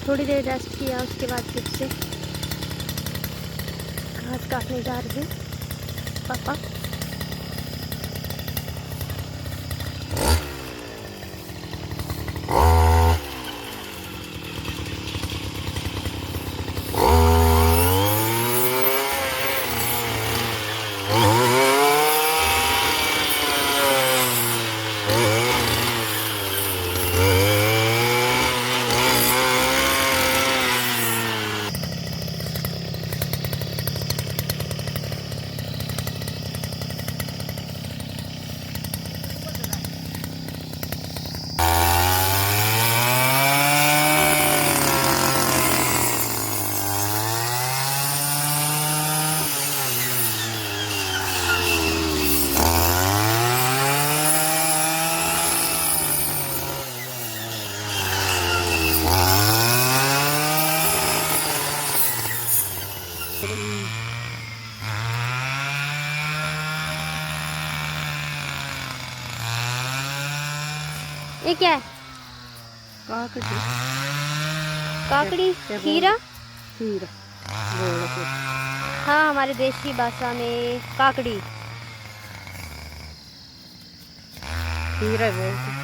थोड़ी देर rest KIA, उसके बाद फिर से घास काटने जा रहे हैं पापा। ये क्या है? काकड़ी। काकड़ी, खीरा। खीरा हाँ, हमारे देशी भाषा में काकड़ी। खीरा बोलते।